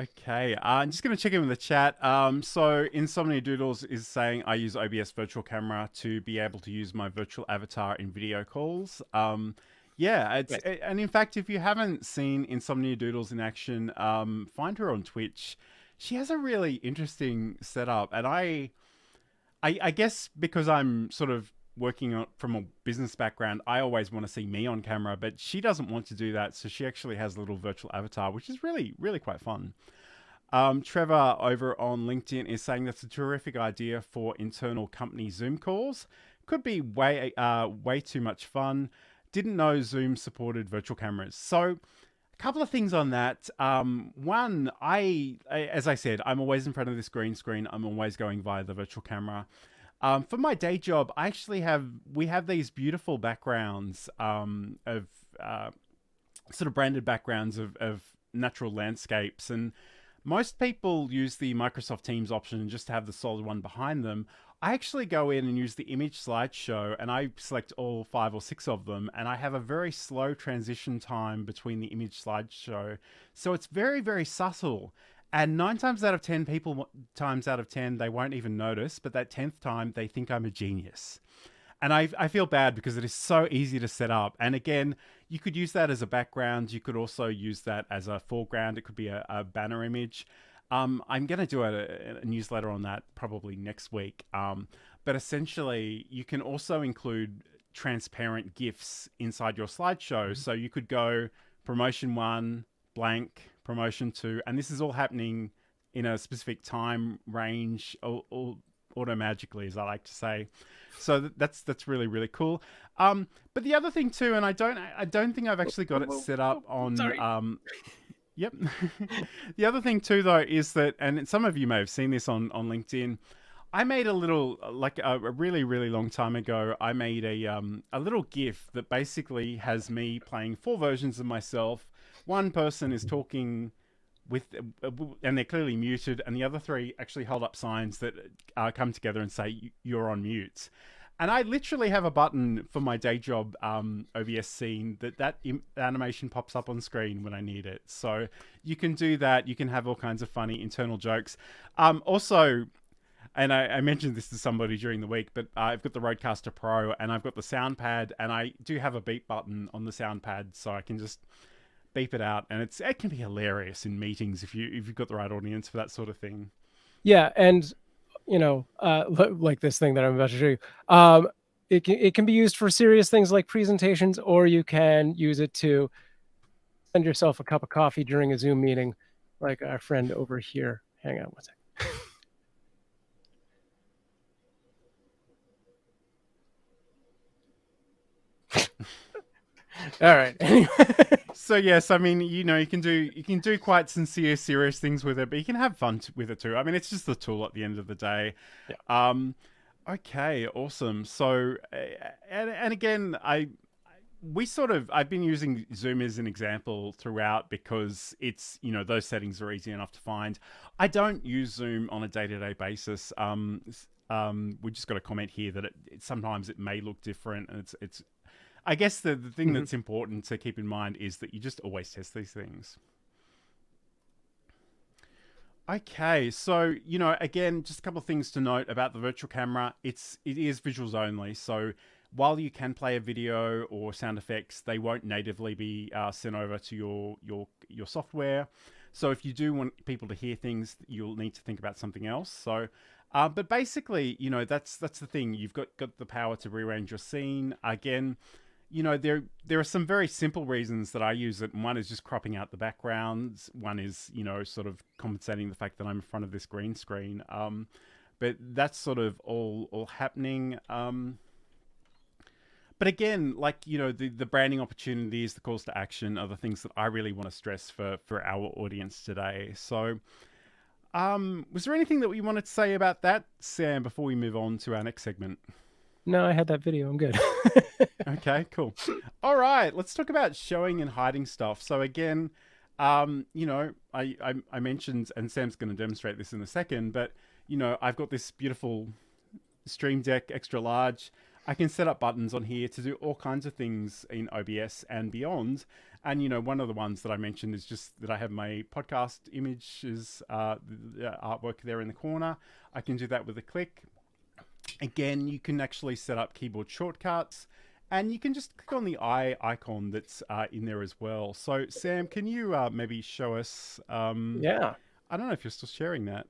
Speaker 1: Okay, I'm just going to check in with the chat. So Insomnia Doodles is saying I use OBS Virtual Camera to be able to use my virtual avatar in video calls. And in fact, if you haven't seen Insomnia Doodles in action, find her on Twitch. She has a really interesting setup, and I guess because I'm sort of working on, from a business background, I always want to see me on camera, but she doesn't want to do that. So she actually has a little virtual avatar, which is really, really quite fun. Trevor over on LinkedIn is saying that's a terrific idea for internal company Zoom calls. Could be way too much fun. Didn't know Zoom supported virtual cameras. So a couple of things on that. One, as I said, I'm always in front of this green screen. I'm always going via the virtual camera. For my day job, we have these beautiful backgrounds of sort of branded backgrounds of natural landscapes, and most people use the Microsoft Teams option and just have the solid one behind them. I actually go in and use the image slideshow, and I select all 5 or 6 of them, and I have a very slow transition time between the image slideshow. So it's very, very subtle. And 9 times out of 10, they won't even notice, but that 10th time, they think I'm a genius. And I feel bad because it is so easy to set up. And again, you could use that as a background. You could also use that as a foreground. It could be a banner image. I'm going to do a newsletter on that probably next week. But essentially, you can also include transparent GIFs inside your slideshow. So you could go promotion 1, blank, promotion 2, and this is all happening in a specific time range, or auto-magically, as I like to say. So that's really, really cool. But the other thing too, and I don't think I've actually got it set up on. Yep. The other thing too, though, is that, and some of you may have seen this on LinkedIn, I made a little, like a really, really long time ago, I made a little GIF that basically has me playing 4 versions of myself. One person is talking and they're clearly muted, and the other 3 actually hold up signs that come together and say, "You're on mute." And I literally have a button for my day job OBS scene that animation pops up on screen when I need it. So you can do that. You can have all kinds of funny internal jokes. Also, and I mentioned this to somebody during the week, but I've got the Rodecaster Pro and I've got the sound pad, and I do have a beep button on the sound pad, so I can just beep it out, and it can be hilarious in meetings if you've got the right audience for that sort of thing.
Speaker 2: Yeah, and like this thing that I'm about to show you, it can be used for serious things like presentations, or you can use it to send yourself a cup of coffee during a Zoom meeting, like our friend over here. Hang on one second. All right. Anyway.
Speaker 1: So yes, I mean, you can do quite sincere, serious things with it, but you can have fun with it too. I mean, it's just a tool at the end of the day. Yeah. Okay, awesome. So, and again, I've been using Zoom as an example throughout because it's, those settings are easy enough to find. I don't use Zoom on a day-to-day basis. We just got a comment here that sometimes it may look different, and it's. I guess the thing that's important to keep in mind is that you just always test these things. Okay, so, again, just a couple of things to note about the virtual camera. It is visuals only, so while you can play a video or sound effects, they won't natively be sent over to your software. So if you do want people to hear things, you'll need to think about something else. So, but basically, that's the thing. You've got the power to rearrange your scene. Again, there are some very simple reasons that I use it. And one is just cropping out the backgrounds. One is, sort of compensating the fact that I'm in front of this green screen. But that's sort of all happening. But again, like, the branding opportunities, the calls to action are the things that I really want to stress for our audience today. So, was there anything that we wanted to say about that, Sam, before we move on to our next segment?
Speaker 2: No, I had that video. I'm good.
Speaker 1: Okay, cool. All right, let's talk about showing and hiding stuff. So again, I mentioned, and Sam's going to demonstrate this in a second, but, I've got this beautiful Stream Deck extra large. I can set up buttons on here to do all kinds of things in OBS and beyond. And, one of the ones that I mentioned is just that I have my podcast images, the artwork there in the corner. I can do that with a click. Again, you can actually set up keyboard shortcuts, and you can just click on the eye icon that's in there as well. So, Sam, can you maybe show us?
Speaker 2: Yeah.
Speaker 1: I don't know if you're still sharing that.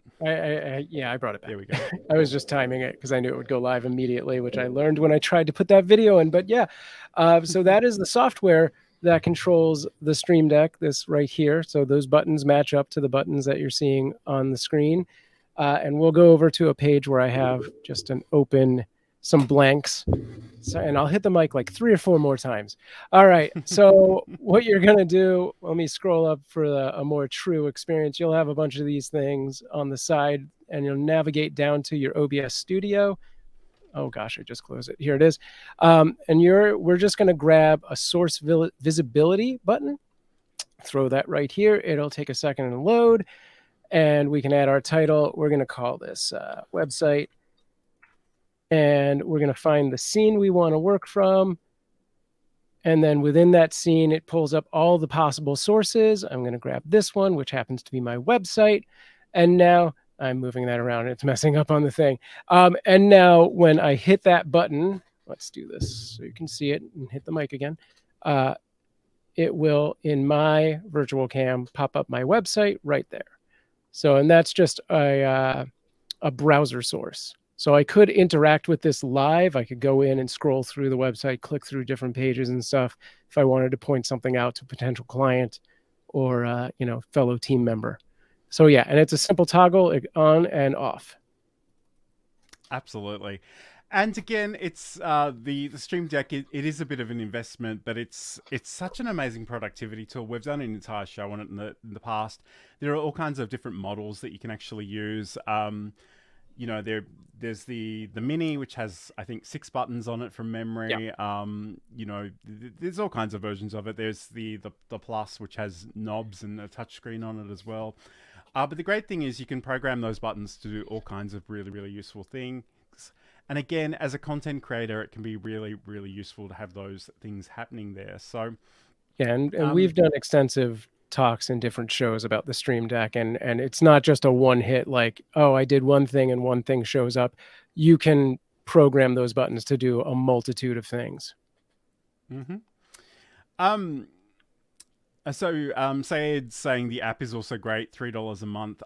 Speaker 2: Yeah, I brought it back.
Speaker 1: There we go.
Speaker 2: I was just timing it because I knew it would go live immediately, which I learned when I tried to put that video in. But yeah, so that is the software that controls the Stream Deck, this right here. So those buttons match up to the buttons that you're seeing on the screen. And we'll go over to a page where I have just some blanks. So, and I'll hit the mic like 3 or 4 more times. All right. So what you're going to do, let me scroll up for a more true experience. You'll have a bunch of these things on the side and you'll navigate down to your OBS Studio. Oh gosh, I just closed it. Here it is. And we're just going to grab a source visibility button. Throw that right here. It'll take a second to load and we can add our title. We're going to call this website. And we're going to find the scene we want to work from. And then within that scene, it pulls up all the possible sources. I'm going to grab this one, which happens to be my website. And now I'm moving that around. It's messing up on the thing. And now when I hit that button, let's do this so you can see it and hit the mic again. It will, in my virtual cam, pop up my website right there. So, and that's just a browser source. So I could interact with this live. I could go in and scroll through the website, click through different pages and stuff if I wanted to point something out to a potential client or fellow team member. So yeah, and it's a simple toggle on and off.
Speaker 1: Absolutely. And again, it's the Stream Deck. It is a bit of an investment, but it's such an amazing productivity tool. We've done an entire show on it in the past. There are all kinds of different models that you can actually use. There's the mini, which has, I think, 6 buttons on it from memory. Yep. There's all kinds of versions of it. There's the Plus, which has knobs and a touchscreen on it as well. But the great thing is you can program those buttons to do all kinds of really, really useful things. And again, as a content creator, it can be really, really useful to have those things happening there. So,
Speaker 2: yeah, and we've done extensive talks in different shows about the Stream Deck, and it's not just a one hit like, oh, I did one thing and one thing shows up. You can program those buttons to do a multitude of things.
Speaker 1: Mm-hmm. Sayed's saying the app is also great, $3 a month.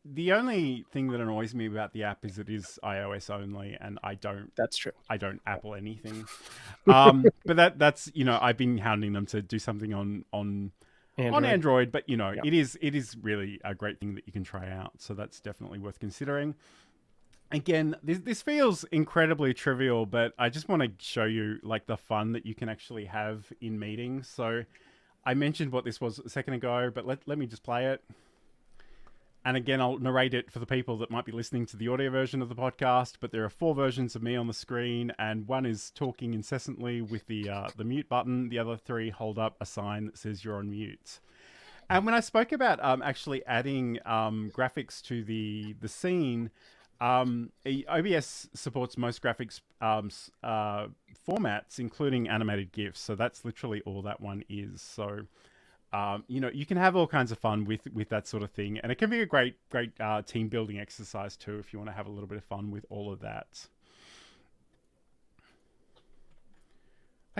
Speaker 1: The only thing that annoys me about the app is it is iOS only, and I don't.
Speaker 2: That's true.
Speaker 1: I don't Apple anything. But that's I've been hounding them to do something on Android, but yep. It is really a great thing that you can try out. So that's definitely worth considering. Again, this feels incredibly trivial, but I just want to show you like the fun that you can actually have in meetings. So I mentioned what this was a second ago, but let me just play it. And again, I'll narrate it for the people that might be listening to the audio version of the podcast, but there are 4 versions of me on the screen, and one is talking incessantly with the mute button. The other 3 hold up a sign that says you're on mute. And when I spoke about actually adding graphics to the scene, OBS supports most graphics formats, including animated GIFs. So that's literally all that one is. So you can have all kinds of fun with that sort of thing, and it can be a great team building exercise too if you want to have a little bit of fun with all of that.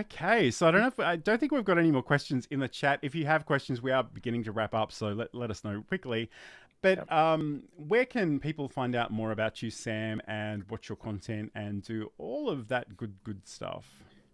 Speaker 1: Okay, so I don't think we've got any more questions in the chat. If you have questions, we are beginning to wrap up, so let us know quickly. But where can people find out more about you, Sam, and watch your content and do all of that good stuff?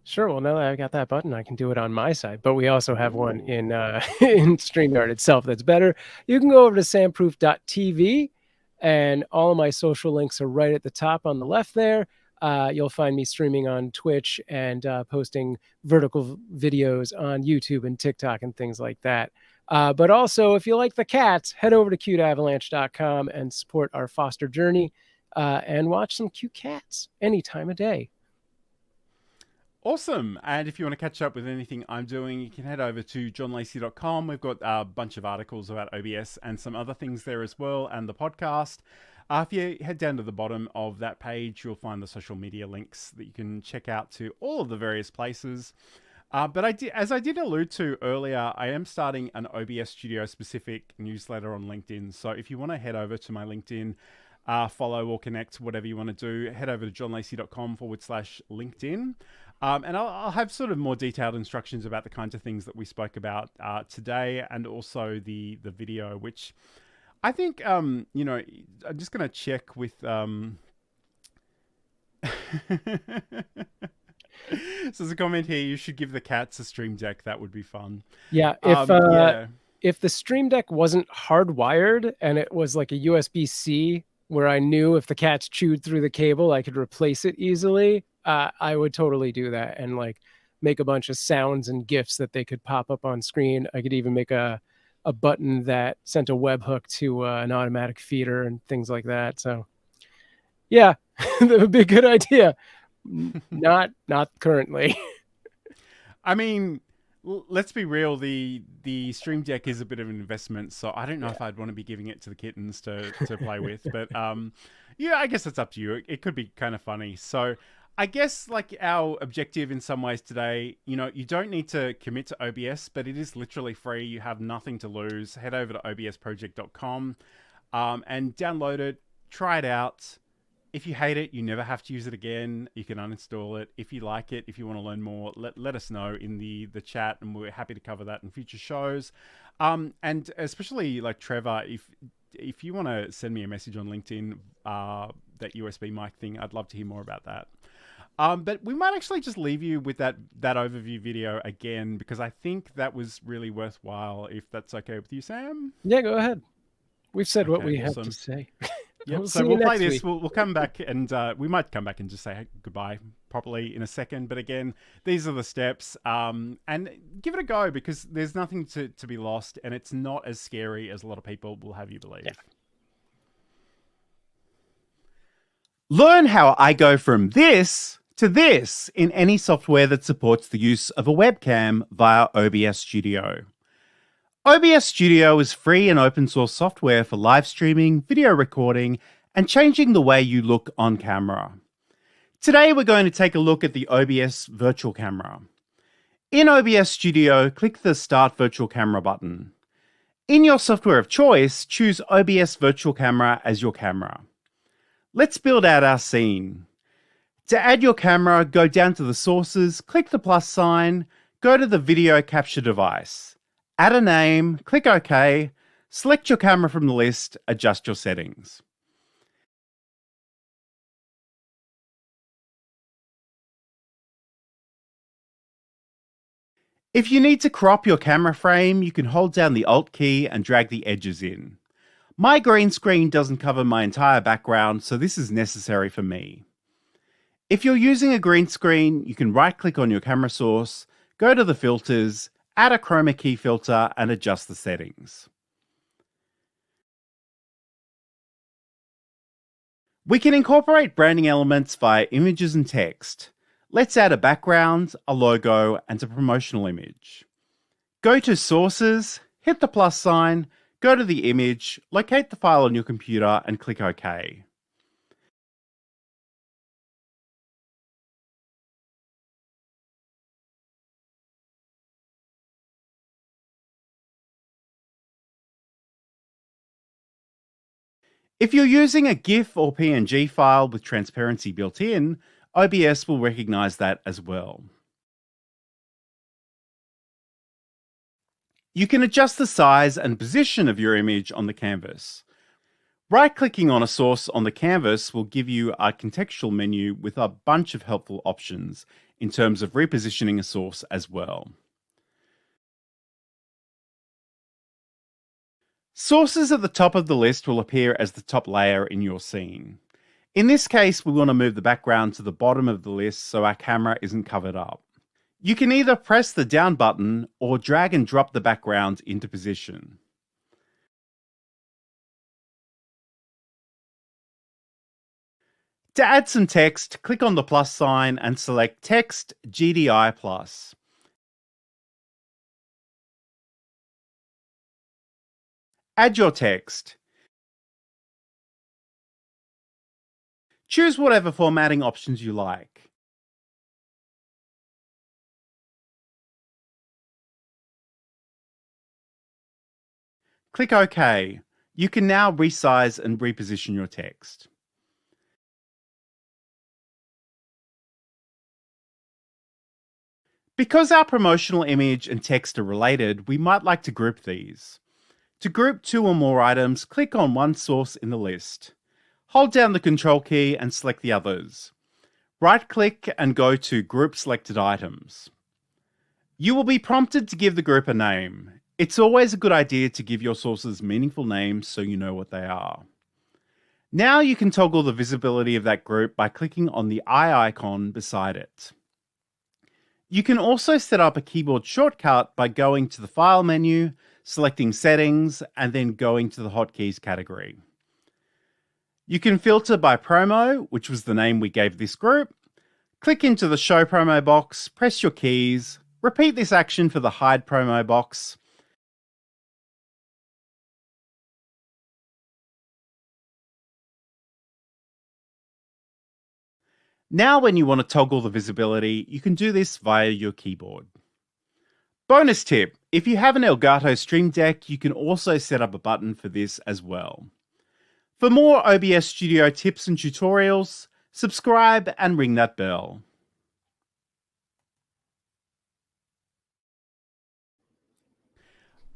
Speaker 2: Sure. Well, now that I've got that button, I can do it on my side. But we also have one in in StreamYard itself that's better. You can go over to samproof.tv, and all of my social links are right at the top on the left there. You'll find me streaming on Twitch and posting vertical videos on YouTube and TikTok and things like that. But also, if you like the cats, head over to cuteavalanche.com and support our foster journey and watch some cute cats any time of day.
Speaker 1: Awesome. And if you want to catch up with anything I'm doing, you can head over to johnlacey.com. We've got a bunch of articles about OBS and some other things there as well, and the podcast. If you head down to the bottom of that page, you'll find the social media links that you can check out to all of the various places. But as I did allude to earlier, I am starting an OBS Studio specific newsletter on LinkedIn. So if you want to head over to my LinkedIn, follow or connect, whatever you want to do, head over to johnlacey.com/LinkedIn. And I'll have sort of more detailed instructions about the kinds of things that we spoke about today, and also the video, which I think, you know, I'm just going to check with, so there's a comment here, you should give the cats a Stream Deck. That would be fun.
Speaker 2: Yeah,
Speaker 1: Yeah.
Speaker 2: if the Stream Deck wasn't hardwired and it was like a USB-C where I knew if the cats chewed through the cable, I could replace it easily, I would totally do that and like make a bunch of sounds and GIFs that they could pop up on screen. I could even make a button that sent a webhook to an automatic feeder and things like that. So yeah, that would be a good idea. Not currently.
Speaker 1: I mean, let's be real. The Stream Deck is a bit of an investment, so I don't know if I'd want to be giving it to the kittens to play with. But yeah, I guess it's up to you. It could be kind of funny. So I guess like our objective in some ways today, you know, you don't need to commit to OBS, but it is literally free. You have nothing to lose. Head over to obsproject.com and download it. Try it out. If you hate it, you never have to use it again. You can uninstall it. If you like it, if you want to learn more, let us know in the chat, and we're happy to cover that in future shows. And especially like Trevor, if you want to send me a message on LinkedIn, that USB mic thing, I'd love to hear more about that. But we might actually just leave you with that overview video again, because I think that was really worthwhile, if that's okay with you, Sam.
Speaker 2: Yeah, go ahead. We've said what we
Speaker 1: awesome.
Speaker 2: have to say.
Speaker 1: Yep. So we'll play this. We'll come back, and we might come back and just say goodbye properly in a second. But again, these are the steps, and give it a go, because there's nothing to be lost, and it's not as scary as a lot of people will have you believe. Yeah. Learn how I go from this to this in any software that supports the use of a webcam via OBS Studio. OBS Studio is free and open source software for live streaming, video recording, and changing the way you look on camera. Today, we're going to take a look at the OBS Virtual Camera. In OBS Studio, click the Start Virtual Camera button. In your software of choice, choose OBS Virtual Camera as your camera. Let's build out our scene. To add your camera, go down to the sources, click the plus sign, go to the video capture device. Add a name, click OK, select your camera from the list, adjust your settings. If you need to crop your camera frame, you can hold down the Alt key and drag the edges in. My green screen doesn't cover my entire background, so this is necessary for me. If you're using a green screen, you can right-click on your camera source, go to the filters, add a chroma key filter, and adjust the settings. We can incorporate branding elements via images and text. Let's add a background, a logo, and a promotional image. Go to Sources, hit the plus sign, go to the image, locate the file on your computer, and click OK. If you're using a GIF or PNG file with transparency built in, OBS will recognize that as well. You can adjust the size and position of your image on the canvas. Right-clicking on a source on the canvas will give you a contextual menu with a bunch of helpful options in terms of repositioning a source as well. Sources at the top of the list will appear as the top layer in your scene. In this case, we want to move the background to the bottom of the list so our camera isn't covered up. You can either press the down button or drag and drop the background into position. To add some text, click on the plus sign and select Text GDI+. Add your text. Choose whatever formatting options you like. Click OK. You can now resize and reposition your text. Because our promotional image and text are related, we might like to group these. To group 2 or more items, click on one source in the list. Hold down the Control key and select the others. Right-click and go to Group Selected Items. You will be prompted to give the group a name. It's always a good idea to give your sources meaningful names so you know what they are. Now you can toggle the visibility of that group by clicking on the eye icon beside it. You can also set up a keyboard shortcut by going to the File menu, selecting Settings, and then going to the Hotkeys category. You can filter by promo, which was the name we gave this group. Click into the Show Promo box, press your keys, repeat this action for the Hide Promo box. Now when you want to toggle the visibility, you can do this via your keyboard. Bonus tip, if you have an Elgato Stream Deck, you can also set up a button for this as well. For more OBS Studio tips and tutorials, subscribe and ring that bell.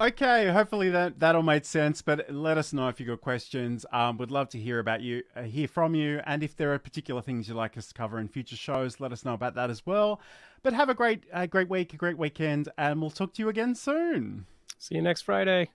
Speaker 1: Okay, hopefully that all made sense, but let us know if you've got questions. We'd love to hear from you, and if there are particular things you'd like us to cover in future shows, let us know about that as well. But have a great week, a great weekend, and we'll talk to you again soon.
Speaker 2: See you next Friday.